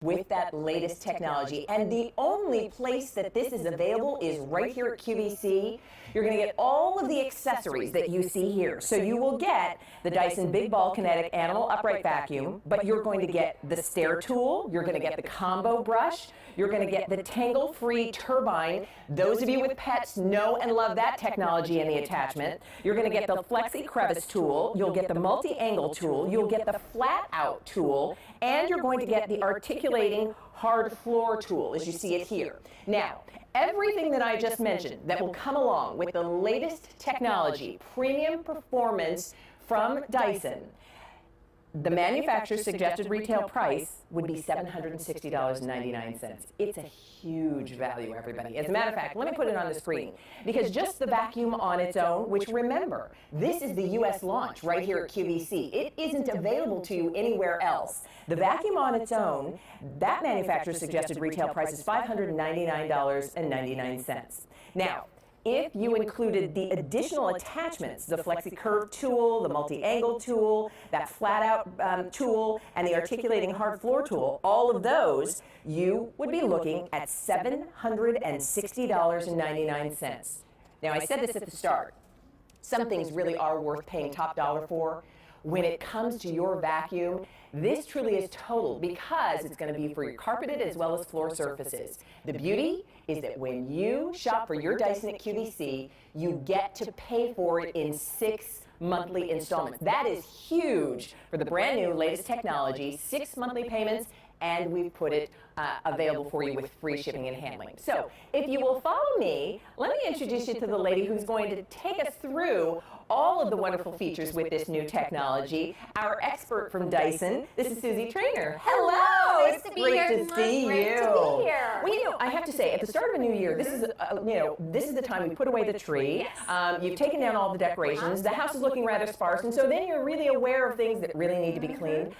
with that latest technology. And the only place that this is available is right here at QVC. You're going to get all of the accessories that you see here. So you will get the Dyson Big Ball Kinetic Animal Upright Vacuum, but you're going to get the stair tool, you're going to get the combo brush, you're going to get the tangle-free turbine. Those of you with pets know and love that technology and the attachment. You're going to get the Flexi Crevice tool, you'll get the multi-angle tool, you'll get the flat-out tool, and you're going to get the articulating hard floor tool, as you see it here. Now, everything that I just mentioned that will come along with the latest technology, premium performance from Dyson, the manufacturer's suggested retail price would be $760.99. It's a huge value, everybody. As a matter of fact, let me put it on the screen, because just the vacuum on its own, which remember, this is the US launch right here at QVC. It isn't available to you anywhere else. The vacuum on its own, that manufacturer's suggested retail price is $599.99. Now, if you included the additional attachments, the Flexi Curve tool, the multi-angle tool, that flat-out tool, and the articulating hard floor tool, all of those, you would be looking at $760.99. Now, I said this at the start. Some things really are worth paying top dollar for. When it comes to your vacuum, this truly is total, because it's going to be for your carpeted as well as floor surfaces. The beauty is that when you shop for your Dyson at QVC, you get to pay for it in 6 monthly installments. That is huge for the brand new latest technology, 6 monthly payments, and we've put it available for you with free shipping and handling. So if you will follow me, let me introduce you to the lady who's going to take us through all of the wonderful features with this new technology, our expert from Dyson. This is Susie Trainer. Hello! Nice to be here. Great to see you. Great to be here. Well, you know, I have to say, at the start of a new year, this is, this is the time we put away the tree. Yes. You've taken down all the decorations. The house is looking rather sparse, and so then you're really aware of things that really need to be cleaned.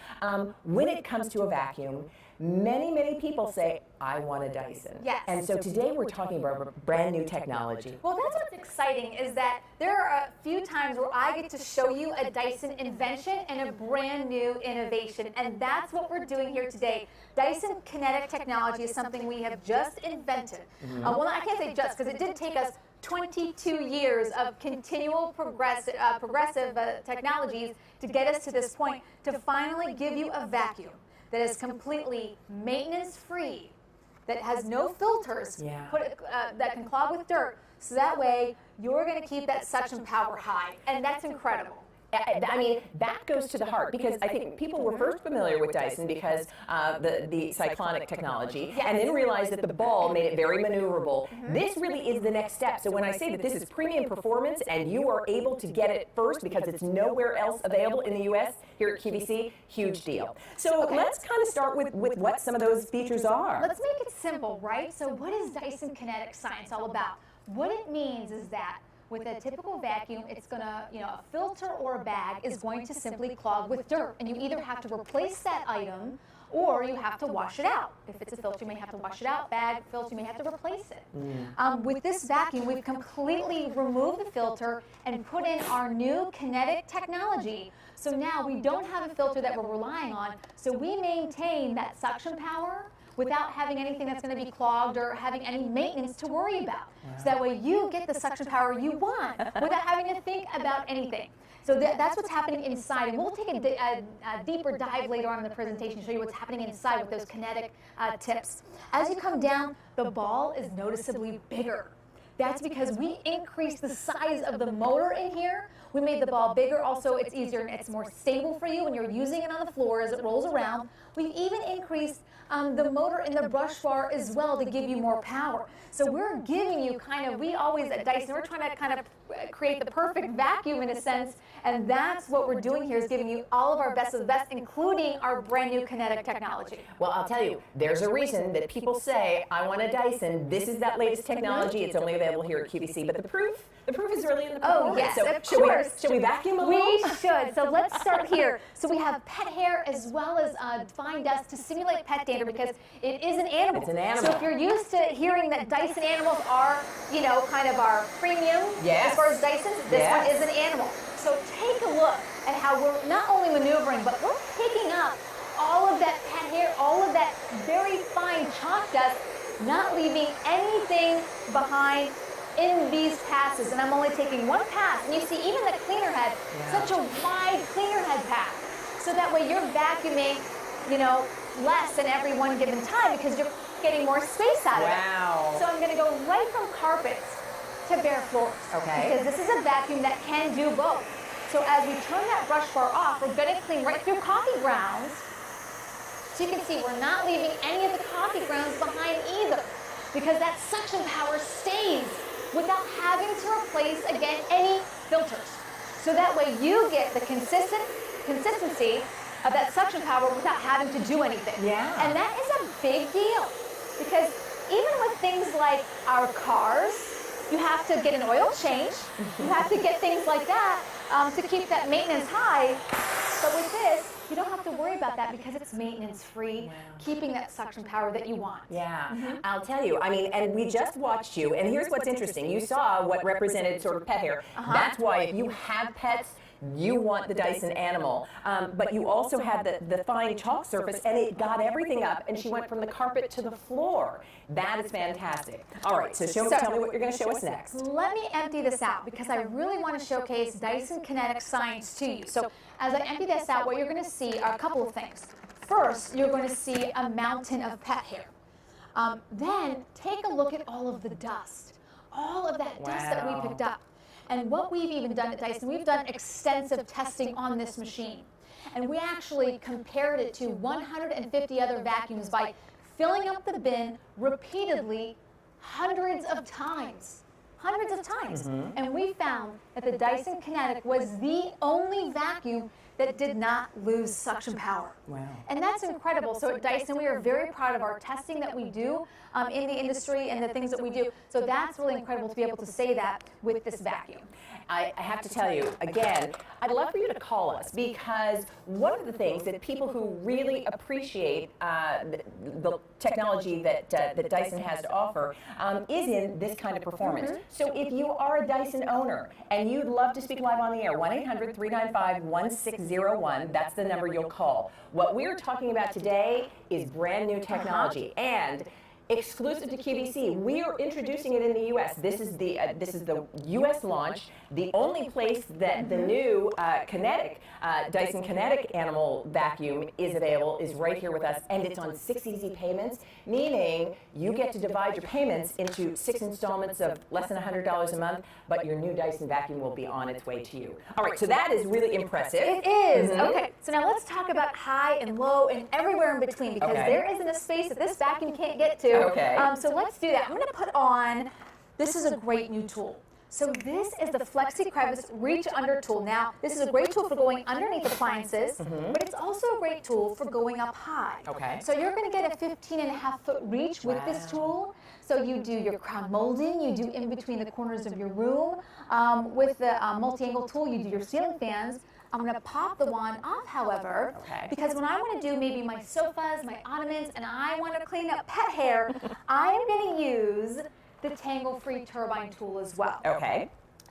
When it comes to a vacuum, many people say, I want a Dyson. Yes. And so today we're talking about brand new technology. Well, that's what's exciting, is that there are a few times where I get to show you a Dyson invention and a brand new innovation, and that's what we're doing here today. Dyson Kinetic technology is something we have just invented. Well, I can't say just, because it did take us 22 years of continual progressive technologies to get us to this point, to finally give you a vacuum that is completely maintenance-free, that has no filters, that can clog with dirt, so that way you're going to keep that suction power high, and that's incredible. I mean, that goes to the heart, because I think people were first familiar with Dyson because the cyclonic technology, and then realized that the ball made it very maneuverable. This really is the next step. So when I say that this is premium performance and you are able to get it first because it's nowhere else available in the US, here at QVC, huge deal. So let's kind of start with what some of those features are. Let's make it simple, right? So what is Dyson Kinetic Science all about? What it means is that with a typical vacuum, it's going to, a filter or a bag is going to simply clog with dirt, and you either have to replace that item or you have to wash it out. If it's a filter, you may have to wash it out. Bag, filter, you may have to replace it. With this vacuum, we've completely removed the filter and put in our new kinetic technology. So now we don't have a filter that we're relying on, so we maintain that suction power without having anything that's going to be clogged or having any maintenance to worry about. So that way you get the suction power you want without having to think about anything. So that's what's happening inside, and we'll take a deeper dive later on in the presentation to show you what's happening inside with those kinetic tips. As you come down, the ball is noticeably bigger. That's because we increased the size of the motor in here. We made the ball bigger. Also, it's easier and it's more stable for you when you're using it on the floor as it rolls around. We've even increased the motor in the brush bar as well to give you more power. So we're giving you we always at Dyson, we're trying to kind of create the perfect vacuum in a sense, and that's what we're doing here, is giving you all of our best of the best, including our brand new kinetic technology. Well, I'll tell you, there's a reason that people say, I want a Dyson. This is that latest technology. It's only available here at QVC, but the proof is really in the performance. Oh, yes, so of course. Should we vacuum a little? We should. So let's start here. So we have pet hair as well as fine dust to simulate pet dander, because it is an animal. It's an animal. So if you're used to hearing that Dyson animals are, kind of our premium as far as Dyson, this one is an animal. So take a look at how we're not only maneuvering, but we're picking up all of that pet hair, all of that very dust, not leaving anything behind in these passes. And I'm only taking one pass. And you see even the cleaner head, such a wide cleaner head path. So that way you're vacuuming, you know, less in every one given time because you're getting more space out of it. So I'm going to go right from carpets to bare floors. Because this is a vacuum that can do both. So as we turn that brush bar off, we're going to clean right through coffee grounds. So you can see we're not leaving any of the coffee grounds behind either, because that suction power stays without having to replace, again, any filters. So that way you get the consistency of that suction power without having to do anything. And that is a big deal, because even with things like our cars, you have to get an oil change, you have to get things like that to keep that maintenance high. But with this, you don't have to worry about that because it's maintenance free, keeping that suction power that you want. I'll tell you, I mean, and we just watched you, and here's what's interesting. You saw what represented sort of pet hair. That's why if you have pets, you want the Dyson Animal, but you also had the fine chalk surface, and it got everything up, and she went from the carpet to the floor. That is fantastic. All right, so tell me what you're going to show us next. Let me empty this out, because I really want to showcase Dyson Cinetic science to you. So as I empty this out, what you're going to see are a couple of things. First, you're going to see a mountain of pet hair. Then take a look at all of the dust, all of that dust that we picked up. And what we've even done at Dyson, we've done extensive testing on this machine. And we actually compared it to 150 other vacuums by filling up the bin repeatedly hundreds of times. And we found that the Dyson Cinetic was the only vacuum that did not lose suction power. And that's incredible. So at Dyson, we are very proud of our testing that we do in the industry and the things that we do. So that's really incredible to be able to say that with this vacuum. I have to tell you, again, I'd love for you to call us, because one of the things that people who really appreciate the technology that Dyson has to offer is in this kind of performance. So if you are a Dyson owner and you'd love to speak live on the air, 1-800-395-1601, that's the number you'll call. What we're talking about today is brand new technology, and exclusive to QVC. We are introducing it in the U.S. This is the U.S. launch. The only place that the new Dyson Cinetic Animal Vacuum is available is right here with us, and it's on 6 easy payments, meaning you get to divide your payments into 6 installments of less than $100 a month, but your new Dyson vacuum will be on its way to you. All right, so that is really impressive. It is. Okay, so now let's talk about high and low and everywhere in between, because there isn't a space that this vacuum can't get to. So let's do that. I'm going to put on, this is a great new tool. So this is the Flexi Crevice Reach Under tool. Now, this is a great tool for going underneath appliances, but it's also a great tool for going up high. So you're going to get a 15.5-foot reach with this tool. So you do your crown molding, you do in between the corners of your room. With the multi-angle tool, you do your ceiling fans. I'm going to pop the wand off, however, because when I want to do maybe my sofas, my ottomans, and I want to clean up pet hair, I'm going to use the tangle-free turbine tool as well.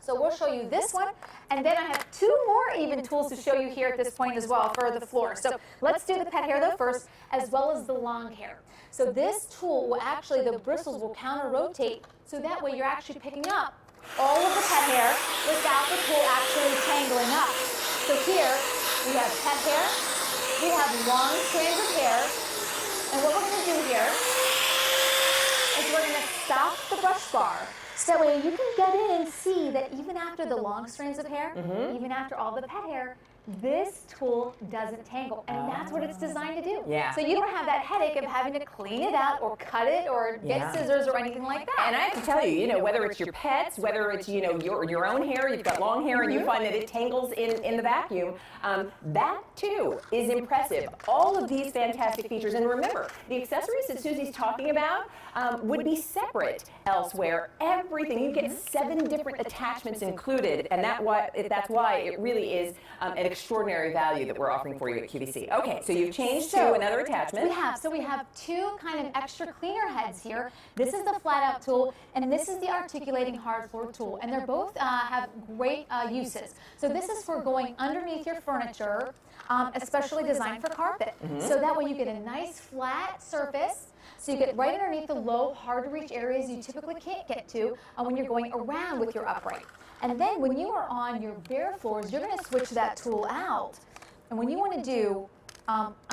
So we'll show you this one, and then I have 2 more even tools to show you here at this point as well for the floor. So let's do the pet hair though first, as well as the long hair. So this tool will actually, the bristles will counter-rotate, so that way you're actually picking up all of the pet hair without the tool actually tangling up. So here, we have pet hair, we have long strands of hair, and what we're going to do here is we're going to stop the brush bar, so that way you can get in and see that even after the long strands of hair, even after all the pet hair, this tool doesn't tangle, and that's what it's designed to do. So you don't have that headache of having to clean it out or cut it or get scissors or anything like that. And I have to tell you, whether it's your pets, whether it's, your own hair, you've got long hair and you find that it tangles in the vacuum, that too is impressive. All of these fantastic features, and remember, the accessories that Susie's talking about would be separate elsewhere. Everything, you get 7 different attachments included, and that's why it really is an extraordinary value that we're offering for you at QVC. Okay, so you've changed to another attachment. We have 2 kind of extra cleaner heads here. This is the flat out tool, and this is the articulating hard floor tool, and they're both have great uses. So this is for going underneath your furniture, especially designed for carpet. So that way you get a nice flat surface. So you get right underneath the low, hard to reach areas you typically can't get to when you're going around with your upright. And then when you are on your bare floors, you're going to switch that tool out. And when you want to do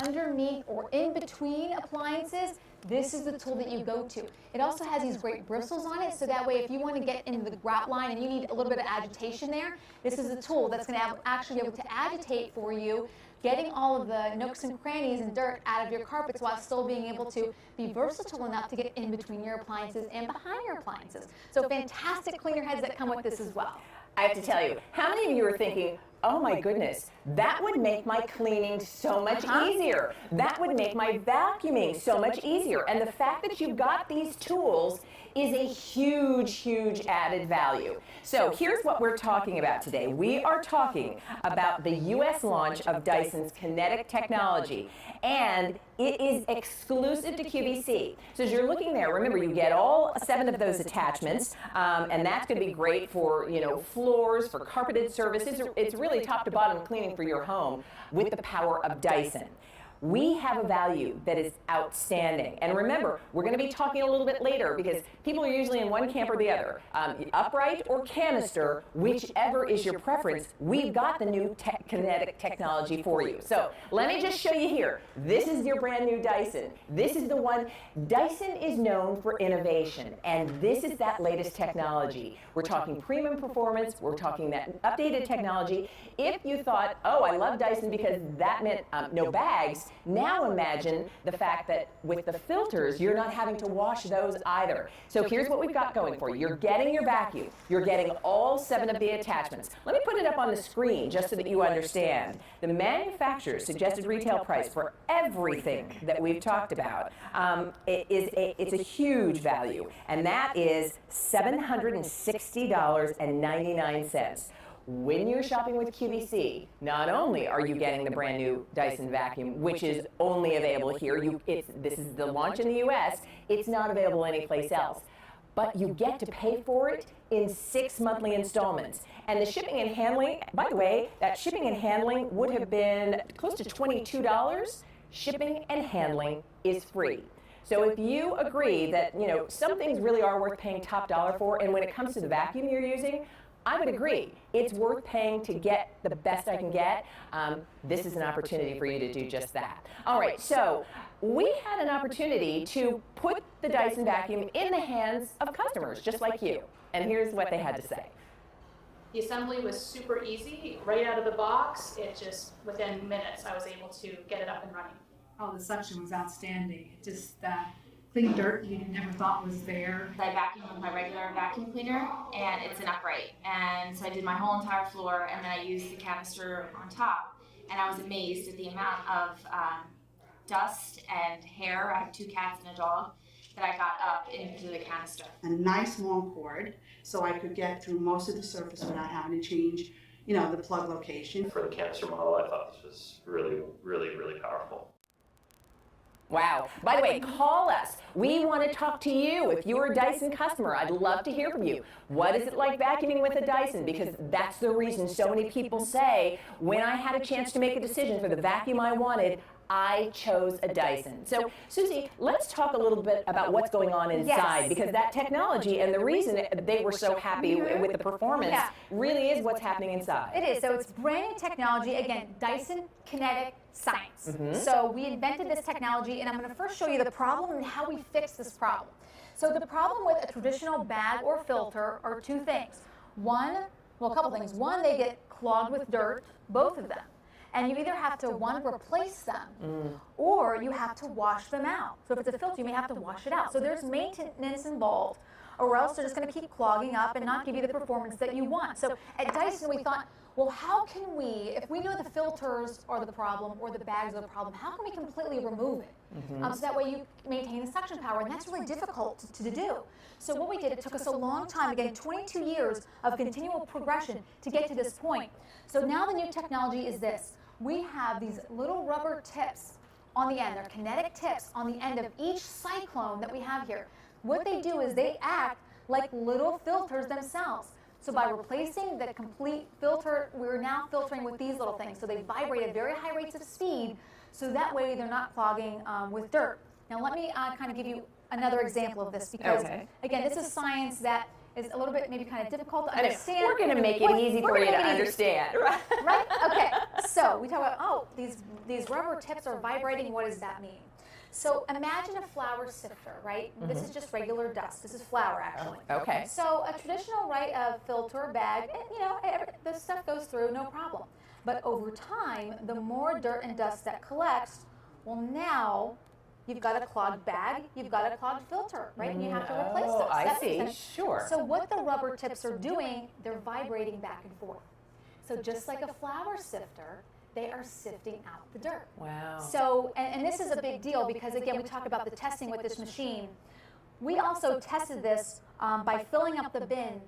underneath or in between appliances, this is the tool that you go to. It also has these great bristles on it, so that way if you want to get into the grout line and you need a little bit of agitation there, this is a tool that's going to actually be able to agitate for you, getting all of the nooks and crannies and dirt out of your carpets while still being able to be versatile enough to get in between your appliances and behind your appliances. So fantastic cleaner heads that come with this as well. I have to tell you, how many of you are thinking, oh my goodness, that would make my cleaning so much easier. That would make my vacuuming so much easier. And the fact that you've got these tools is a huge, huge added value. So here's what we're talking about today. We are talking about the US launch of Dyson's Cinetic technology, and it is exclusive to QVC. So as you're looking there, remember you get all 7 of those attachments, and that's going to be great for, you know, floors, for carpeted surfaces. It's really top to bottom cleaning for your home with the power of Dyson. We have a value that is outstanding. And remember, we're going to be talking a little bit later because people are usually in one camp or the other. Upright or canister, whichever is your preference, we've got the new Cinetic technology for you. So let me just show you here. This is your brand new Dyson. This is the one. Dyson is known for innovation, and this is that latest technology. We're talking premium performance. We're talking that updated technology. If you thought, oh, I love Dyson because that meant no bags, now imagine the fact that with the filters, you're not having to wash those either. So here's what we've got going for you. You're getting your vacuum. You're getting all 7 of the attachments. Let me put it up on the screen just so that you understand. The manufacturer's suggested retail price for everything that we've talked about it's a huge value, and that is $760.99. When you're shopping with QVC, not only are you getting the brand new Dyson vacuum, which is only available here, this is the launch in the US, it's not available anyplace else, but you get to pay for it in 6 monthly installments. And the shipping and handling, by the way, that shipping and handling would have been close to $22. Shipping and handling is free. So if you agree that, you know, some things really are worth paying top dollar for, and when it comes to the vacuum you're using, I would agree. It's worth paying to get the best I can get. This is an opportunity for you to do just that. All right, so we had an opportunity to put the Dyson vacuum in the hands of customers just like you. And here's what they had to say. The assembly was super easy, right out of the box. It just, within minutes, I was able to get it up and running. Oh, the suction was outstanding. Just clean dirt you never thought was there. I vacuum with my regular vacuum cleaner, and it's an upright. And so I did my whole entire floor, and then I used the canister on top. And I was amazed at the amount of dust and hair. I have 2 cats and a dog that I got up into the canister. A nice long cord, so I could get through most of the surface without having to change, you know, the plug location. For the canister model, I thought this was really, really, really powerful. Wow. By the way, call us. We want to talk to you. If you're a Dyson customer, I'd love to hear from you. What is it like vacuuming with a Dyson? Because that's the reason so many people say, when I had a chance to make a decision for the vacuum I wanted, I chose a Dyson. So, Susie, let's talk a little bit about what's going on inside, because that technology and the reason they were so happy with the performance really is what's happening inside. It is. So it's brand new technology. Again, Dyson Cinetic science. So we invented this technology, and I'm going to first show you the problem and how we fix this problem. So the problem with a traditional bag or filter are 2 things. One, well, a couple things. One, they get clogged with dirt, both of them. And you either have to, one, replace them, or you have to wash them out. So if it's a filter, you may have to wash it out. So there's maintenance involved, or else they're just going to keep clogging up and not give you the performance that you want. So at Dyson, we thought, well, how can we, if we know the filters are the problem or the bags are the problem, how can we completely remove it? So that way you maintain the suction power, and that's really difficult to do. So what we did, it took us a long time, again, 22 years of continual progression to get to this point. So now the new technology is this. We have these little rubber tips on the end. They're kinetic tips on the end of each cyclone that we have here. What they do is they act like little filters themselves. So by replacing the complete filter, we're now filtering with these little things. So they vibrate at very high rates of speed, so that way they're not clogging with dirt. Now let me kind of give you another example of this because, Okay. again, this is science that is a little bit maybe kind of difficult to I know. understand. We're going to make it easy for We're you to gonna make it easy. understand. Right? Right? Okay. So we talk about, oh, these rubber tips are vibrating. What does that mean? So imagine a flour sifter, right? This is just regular dust. This is flour, actually. Okay. So a traditional, right, filter bag, this stuff goes through, no problem. But over time, the more dirt and dust that collects, well, now you've got a clogged bag, you've got a clogged filter, right? And you have to replace those. I That see. makes sense. Sure. So what the rubber tips are doing, they're vibrating back and forth. So just like a flour sifter, they are sifting out the dirt. Wow. So, and this is a big deal because, again, we talk about the testing with this machine. We also tested this by filling up the bin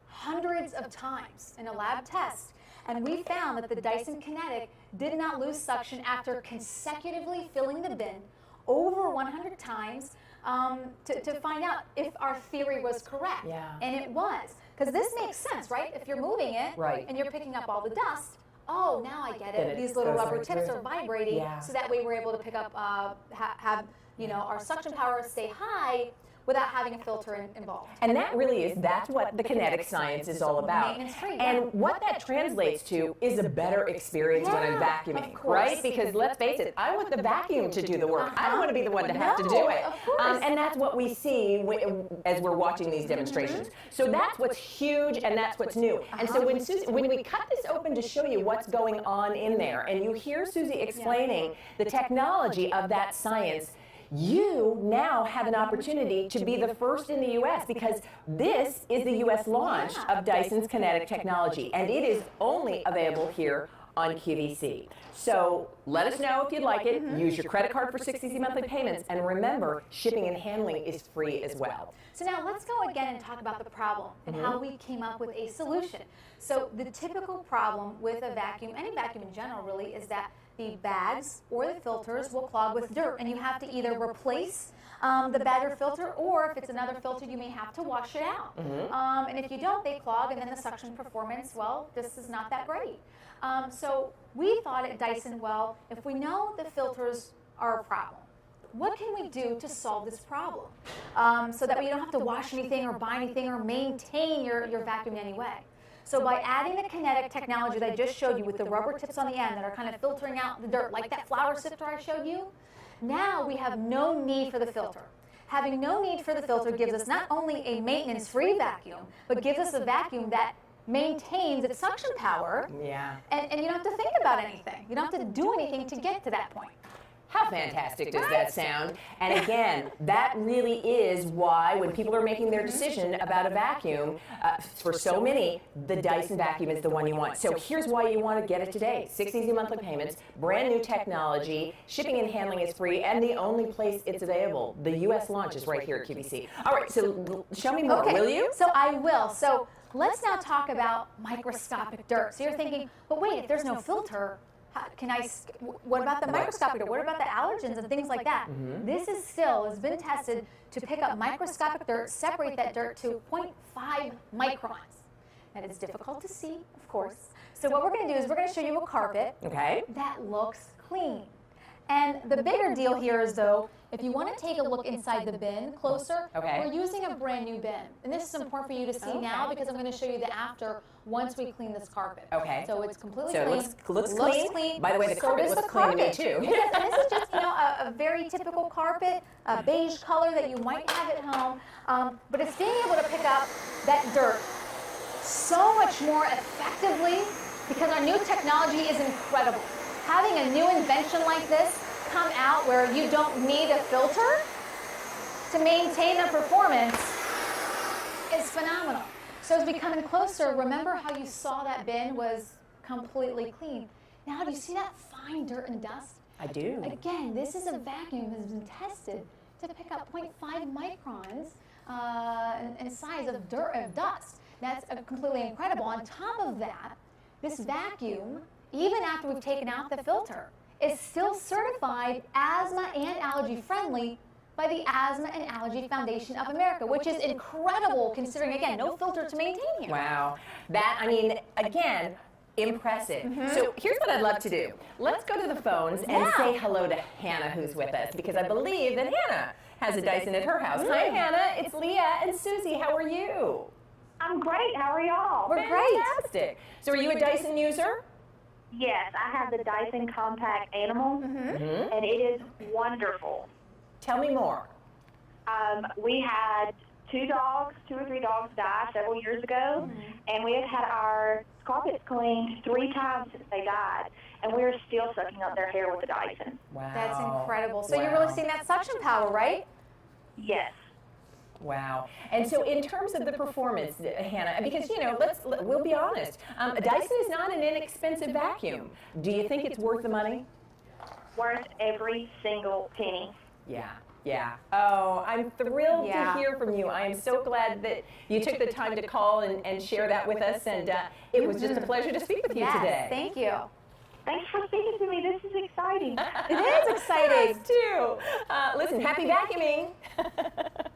hundreds of times in a lab test. And we found that the Dyson Cinetic did not lose suction after consecutively filling the bin over 100 times to find out if our theory was correct. Yeah. And it was. Because this makes sense, right? If you're moving it Right. and you're picking up all the dust, oh, now I get Then it. it These little goes rubber right tips through. are vibrating, Yeah. so that way we're able to pick up, have our suction power stay high without having a filter involved. And that's what the kinetic science is all about. Maintenance-free, And yeah. what that translates to is a better experience when I'm Yeah, vacuuming, of course. right? Because let's face it, I want the vacuum to do the work. I don't want to be the one to have to do No, it. of course. And that's what we see as we're watching these demonstrations. So that's what's huge and that's what's new. And so when we cut this open to show you what's going on in there, and you hear Susie explaining the technology of that science, you now have an opportunity to be the first in the U.S. because this is the U.S. launch of Dyson's Cinetic technology, and it is only available here on QVC. So let us know if you'd like it. Use your credit card for 6 easy monthly payments, and remember, shipping and handling is free as well. So now let's go again and talk about the problem and how we came up with a solution. So the typical problem with a vacuum, any vacuum in general really, is that the bags or the filters will clog with dirt, and you have to either replace the bag or filter, or if it's another filter, you may have to wash it out. And if you don't, they clog, and then the suction performance, well, this is not that great. So we thought at Dyson, well, if we know the filters are a problem, what can we do to solve this problem so that we don't have to wash anything or buy anything or maintain your vacuum anyway? So by adding the kinetic technology that I just showed you with the rubber tips on the end that are kind of filtering out the dirt, like that flour sifter I showed you, now we have no need for the filter. Having no need for the filter gives us not only a maintenance-free vacuum, but gives us a vacuum that maintains its suction power, Yeah. and you don't have to think about anything. You don't have to do anything to get to that point. How fantastic does that sound? And again, that really is why when people are making their decision about a vacuum, for so many, the Dyson vacuum is the one you want. So here's why you want to get it today. 6 easy monthly payments, brand new technology, shipping and handling is free, and the only place it's available. The U.S. launch is right here at QVC. All right, so show me more, will you? So I will. So let's now talk about microscopic dirt. So you're thinking, but wait, if there's no filter, what about the microscopic dirt? What about the allergens and things like that? This is still has been tested to pick up microscopic dirt, separate that dirt to 0.5 microns. That is difficult to see, of course. So what we're going to do is we're going to show you a carpet that looks clean. And the bigger deal here is, though, if you want to take a look inside the bin closer, we're using a brand new bin. And this is important for you to see now because I'm going to show you the after once we clean this carpet. Okay. So it's completely So clean. it looks clean. By the way, the So carpet does looks the clean to me, carpet. too. Yes, and this is just, a very typical carpet, a beige color that you might have at home. But it's being able to pick up that dirt so much more effectively because our new technology is incredible. Having a new invention like this come out where you don't need a filter to maintain the performance is phenomenal. So as we come in closer, remember how you saw that bin was completely clean. Now do you see that fine dirt and dust? I do. Again, this is a vacuum that has been tested to pick up 0.5 microns in size of dirt of dust. That's completely incredible. On top of that, this vacuum, even after we've taken out the filter, is still certified asthma and allergy friendly by the Asthma and Allergy Foundation of America, which is incredible considering, again, no filter to maintain here. Wow. That, I mean, again, Impressive. So here's what I'd love to do. Let's go to the phones and say hello to Hannah, who's with us, because I believe that Hannah has a Dyson at her house. Hi, Hannah. It's Leah and Susie. How are you? I'm great. How are y'all? We're great. Fantastic. So are you a Dyson user? Yes, I have the Dyson Compact Animal, and it is wonderful. Tell me more. We had two or three dogs die several years ago, and we have had our carpets cleaned 3 times since they died, and we're still sucking up their hair with the Dyson. Wow. That's incredible. So you're really seeing that suction power, right? Yes. Wow. And so in terms of the performance, Hannah, because, we'll be honest, Dyson is not an inexpensive vacuum. Do you think it's worth the money? Worth every single penny. Yeah. Yeah. Oh, I'm thrilled to hear from you. I am so glad that you took the time to call and share that with us. And it was just a pleasure to speak with you today. Thank you. Thanks for speaking to me. This is exciting. It is exciting. Us too. Listen, happy vacuuming.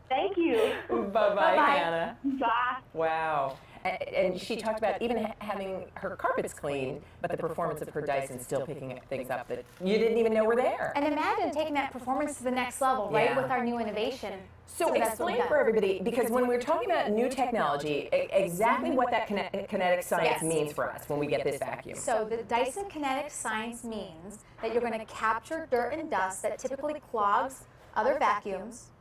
Thank you. Bye-bye, Hannah. Bye. Wow. And she talked about even having her carpets cleaned, but the performance of her Dyson still picking things up that you didn't even know were there. And imagine taking that performance to the next level, right, Yeah. with our new innovation. So that's what explain we've for done. everybody, because when we're talking about new technology, exactly what that kinetic science means for us when we get this vacuum. So the Dyson kinetic science means that you're going to capture dirt and dust that typically clogs other vacuums,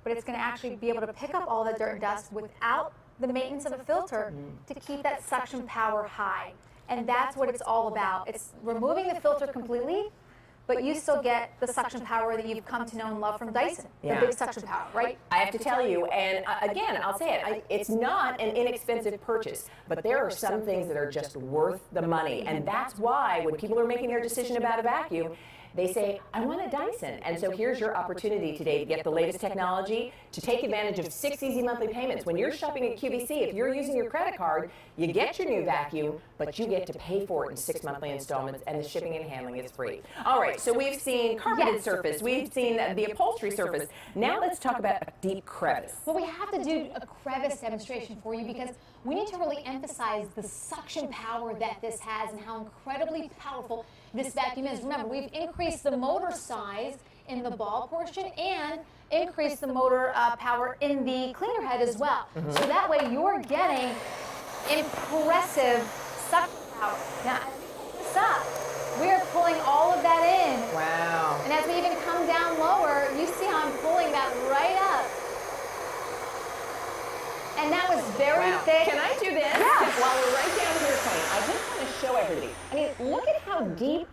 but it's going to actually be able to pick up all the dirt and dust without the maintenance of a filter to keep that suction power high. And that's what it's all about. It's removing the filter completely, but you still get the suction power that you've come to know and love from Dyson, the big suction power, right? I have to tell you, and again, I'll say it, it's not an inexpensive purchase, but there are some things that are just worth the money. And that's why when people are making their decision about a vacuum, they say, I want a Dyson. And so here's your opportunity today to get the latest technology, to take advantage of 6 easy monthly payments. When you're shopping at QVC, if you're using your credit card, you get your new vacuum, but you get to pay for it in 6 monthly installments, and the shipping and handling is free. All right, so we've seen carpeted surface, we've seen the upholstery surface. Now let's talk about a deep crevice. Well, we have to do a crevice demonstration for you because we need to really emphasize the suction power that this has and how incredibly powerful this vacuum is. Remember, we've increased the motor size in the ball portion and increased the motor power in the cleaner head as well. So that way you're getting impressive suction power. Now, as we put this up, we are pulling all of that in. Wow. And as we even come down lower, you see how I'm pulling that right up. And that was very thick. Can I do this? Yes. While we're right down here, Tony, I just want to show everybody. I mean, look at how deep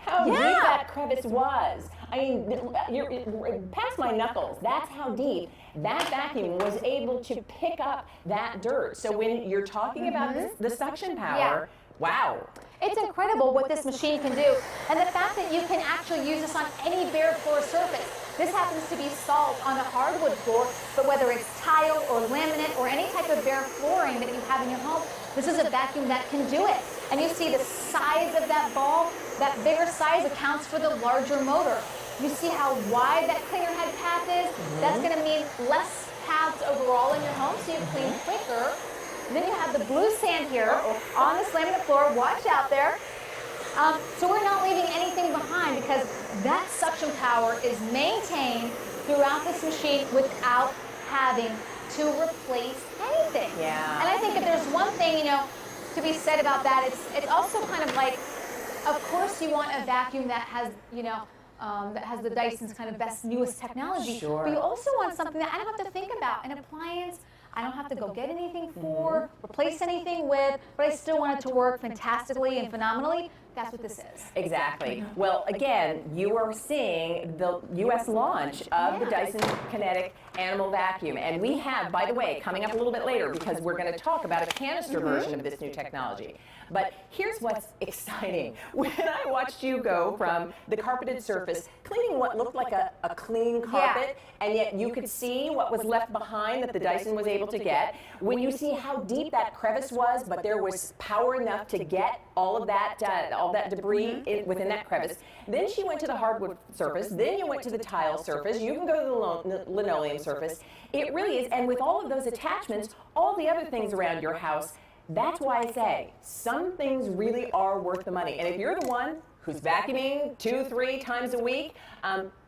that crevice was. I mean, you're past my knuckles. That's how deep that vacuum was able to pick up that dirt. So when you're talking about the suction power, wow. It's incredible what this machine can do. And the fact that you can actually use this on any bare floor surface. This happens to be salt on a hardwood floor, but whether it's tile or laminate or any type of bare flooring that you have in your home, this is a vacuum that can do it. And you see the size of that ball, that bigger size accounts for the larger motor. You see how wide that cleaner head path is? That's going to mean less paths overall in your home, so you clean quicker. And then you have the blue sand here on this laminate floor. Watch out there. So we're not leaving anything behind because that suction power is maintained throughout this machine without having to replace anything. Yeah. And I think if there's one thing, to be said about that, it's also kind of like, of course you want a vacuum that has, that has the Dyson's kind of best, newest technology. Sure. But you also want something that I don't have to think about, an appliance I don't have to go get anything for, replace anything with, but I still want it to work fantastically and phenomenally. That's what this is. Exactly. Well, again, you are seeing the U.S. launch of the Dyson Kinetic Animal Vacuum. And we have, by the way, coming up a little bit later, because we're going to talk about a canister version of this new technology. But here's what's exciting. When I watched you go from the carpeted surface, cleaning what looked like a clean carpet, and yet you could see what was left behind that the Dyson was able to get. When you see how deep that crevice was, but there was power enough to get all of that debris within that crevice. Then she went to the hardwood surface. Then you went to the tile surface. You can go to the linoleum surface. It really is. And with all of those attachments, all the other things around your house, That's why I say some things really are worth the money. And if you're the one who's vacuuming 2-3 times a week,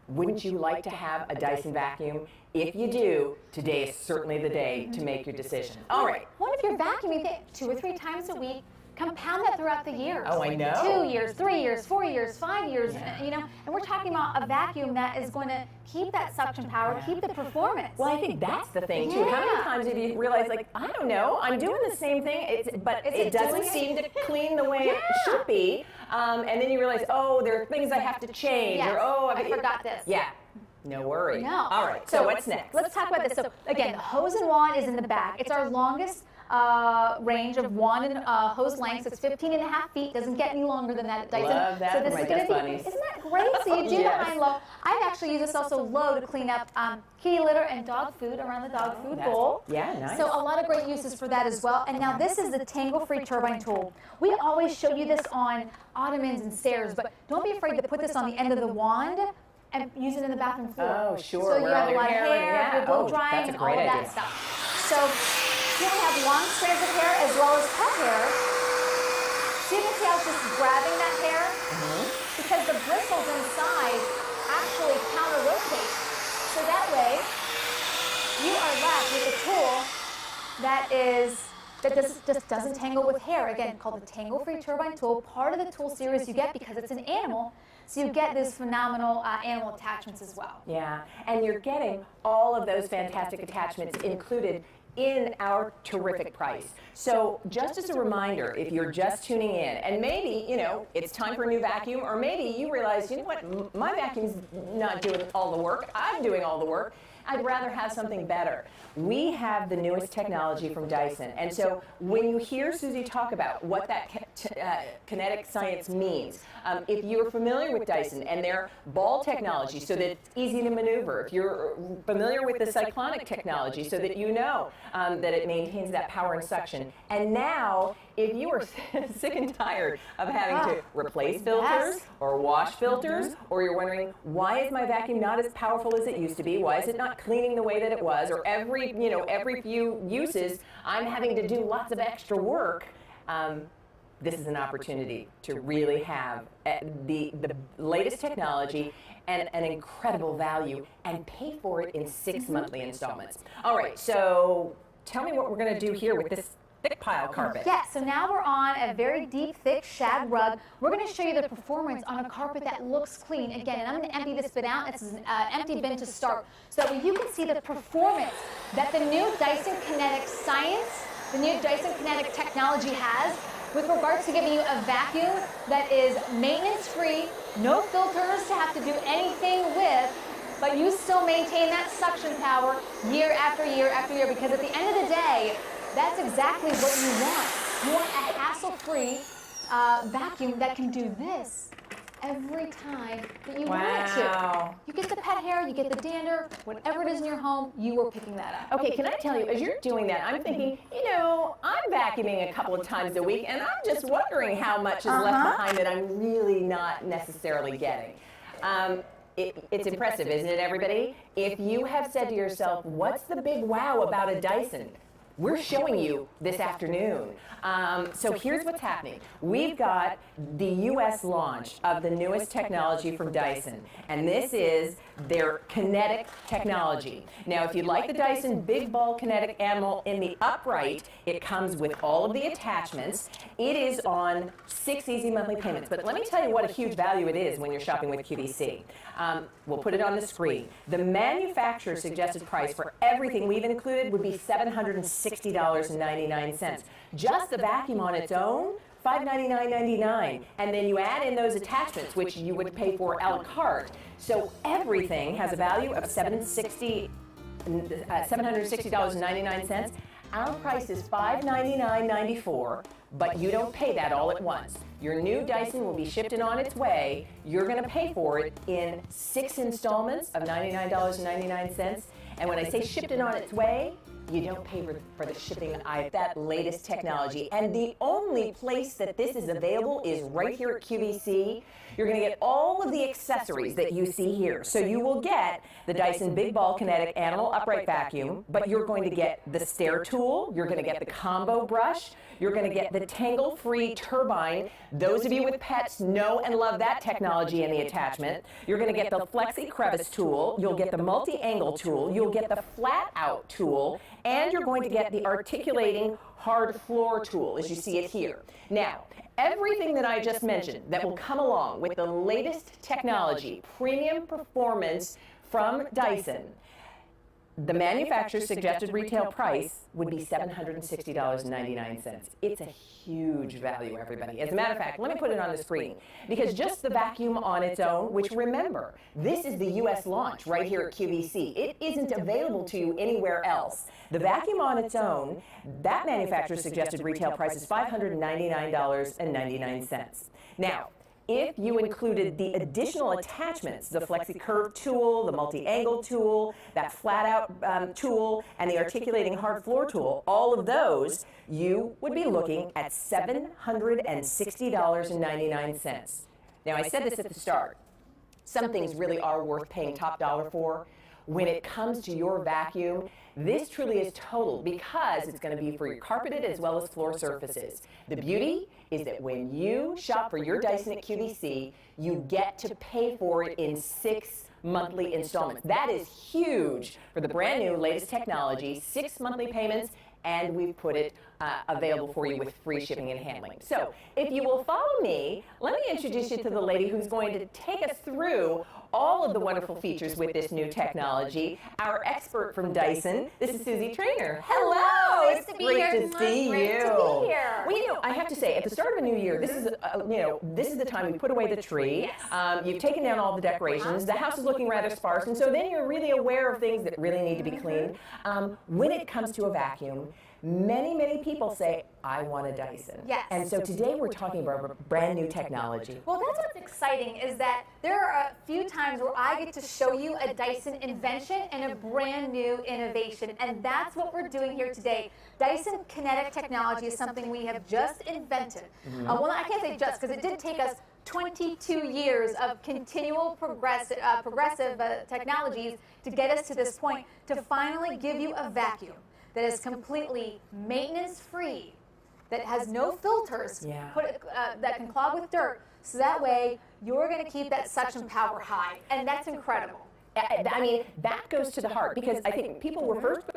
wouldn't you like to have a Dyson vacuum? If you do, today is certainly the day to make your decision. All right. What if you're vacuuming 2 or 3 times a week? Compound that throughout the years. Oh, I know. 2 years, 3 years, 4 years, 5 years, you know, and we're talking about a vacuum that is going to keep that suction power, keep the performance. Well, I think that's the thing too. How many times have you realized, like, I don't know, I'm doing the same thing, but it doesn't seem to clean the way it should be. And then you realize, oh, there are things I have to change, Yes, or oh, I forgot this. Yeah. No worry. No. All right. So what's next? Let's talk about this. So again, the hose and wand is in the back. It's our longest range of wand and hose lengths. It's 15.5 feet. Doesn't get any longer than that at Dyson. Love that So for this my is going dust to bunnies. be. Isn't that great? So you do the high and low. I've actually used this also low to clean up kitty litter and dog food around the dog food bowl. Yeah, nice. So a lot of great uses for that as well. And now this is the tangle-free turbine tool. We always show you this on ottomans and stairs, but don't be afraid to put this on the end of the wand and use it in the bathroom floor. Oh, sure. So you Where have all a lot your of hair, you're blow drying, that's a and all great of that idea. stuff. So here we have long strands of hair as well as pet hair. So you can see I was just grabbing that hair because the bristles inside actually counter-rotate. So that way you are left with a tool that just doesn't tangle with hair. Again, called the Tangle-Free Turbine Tool, part of the tool series you get because it's an animal. So you get these phenomenal animal attachments as well. Yeah, and you're getting all of those fantastic attachments included in our terrific price. So just as a reminder, if you're just tuning in, and maybe, you know, it's time for a new vacuum, or maybe you realize, you know what, my vacuum's not doing all the work, I'm doing all the work, I'd rather have something better. We have the newest technology from Dyson, and so when you hear Susie talk about what that kinetic science means, if you're familiar with Dyson and their ball technology so that it's easy to maneuver, if you're familiar with the cyclonic technology so that you know that it maintains that power and suction, and now if you are sick and tired of having to replace filters or wash filters, or you're wondering, why is my vacuum not as powerful as it used to be? Why is it not cleaning the way that it was? Or every few uses, I'm having to do lots of extra work. This is an opportunity to really have the latest technology and an incredible value and pay for it in 6 monthly installments. All right, so tell me what we're going to do here with this thick pile carpet. Yeah, so now we're on a very deep, thick shag rug. We're going to show you the performance on a carpet that looks clean. Again, and I'm going to empty this bin out. It's an empty bin to start. So that way you can see the performance that the new Dyson Kinetic science, the new Dyson Kinetic technology has with regards to giving you a vacuum that is maintenance-free, no filters to have to do anything with, but you still maintain that suction power year after year after year, because at the end of the day, that's exactly what you want. You want a hassle-free vacuum that can do this every time that you want it to. You get the pet hair, you get the dander, whatever it is in your home, you are picking that up. Okay, can I tell you, as you're doing that, I'm thinking, you know, I'm vacuuming a couple of times a week, and I'm just wondering how much is left behind that I'm really not necessarily getting. It's impressive, isn't it, everybody? If you have said to yourself, what's the big wow about a Dyson? We're showing you this afternoon. So here's what's happening. We've got the US launch of the newest technology from Dyson, and this is their kinetic technology. Now, if you like the Dyson Big Ball Kinetic Animal in the upright, it comes with all of the attachments. It is on 6 easy monthly payments, but let me tell you what a huge value it is when you're shopping with QVC. We'll put it on the screen. The manufacturer's suggested price for everything we've included would be $760.99. Just the vacuum on its own, $599.99, and then you add in those attachments, which you would pay for a la carte. So everything has a value of $760.99. Our price is $599.94, but you don't pay that all at once. Your new Dyson will be shipped and on its way. You're going to pay for it in 6 installments of $99.99. And when I say shipped and on its way, You don't pay for the shipping on that latest technology. And the only place that this is available is right here at QVC. You're going to get all of the accessories that you see here. So you will get the Dyson Big Ball Kinetic Animal Upright Vacuum, but you're going to get the stair tool, you're going to get the combo brush, you're going to get the tangle-free turbine. Those of you with pets know and love that technology and the attachment. You're going to get the Flexi Crevice tool, you'll get the multi-angle tool, you'll get the flat-out tool, and you're going to get the articulating hard floor tool, as you see it here. Now, everything that I just mentioned that will come along with the latest technology, premium performance from Dyson, the manufacturer's suggested retail price would be $760.99. It's a huge value, everybody. As a matter of fact, let me put it on the screen, because just the vacuum on its own, which remember, this is the US launch right here at QVC. It isn't available to you anywhere else. The vacuum on its own, that manufacturer's suggested retail price is $599.99. Now, if you included the additional attachments, the Flexi Curve tool, the multi-angle tool, that flat-out tool, and the articulating hard floor tool, all of those, you would be looking at $760.99. Now, I said this at the start. Some things really are worth paying top dollar for. When it comes to your vacuum, this truly is total, because it's going to be for your carpeted as well as floor surfaces. The beauty is that when you shop for your Dyson at QVC, you get to pay for it in 6 monthly installments. That is huge for the brand new latest technology, 6 monthly payments, and we've put it available for you with free shipping and handling. So if you will follow me, let me introduce you to the lady who's going to take us through all of the wonderful features with this new technology, our expert from Dyson. This is Susie Trainer. Hello, Nice it's to be great here. to see Great you. to be here. Well, you know, I have to say, at the start of a new year, this is, this is the time we put away the tree. You've taken down all the decorations. The house is looking rather sparse, and so then you're really aware of things that really need to be cleaned. When it comes to a vacuum, many people say, I want a Dyson. Yes. And so today we're talking about brand new technology. Well, that's what's exciting, is that there are a few times where I get to show you a Dyson invention and a brand new innovation, and that's what we're doing here today. Dyson Kinetic technology is something we have just invented. Well, I can't say just, because it did take us 22 years of continual progressive technologies to get us to this point, to finally give you a vacuum that is completely maintenance-free, that has no filters, that can clog with dirt, so that way you're going to keep that suction power high, and that's incredible. I mean, that goes to the heart, because I think people were first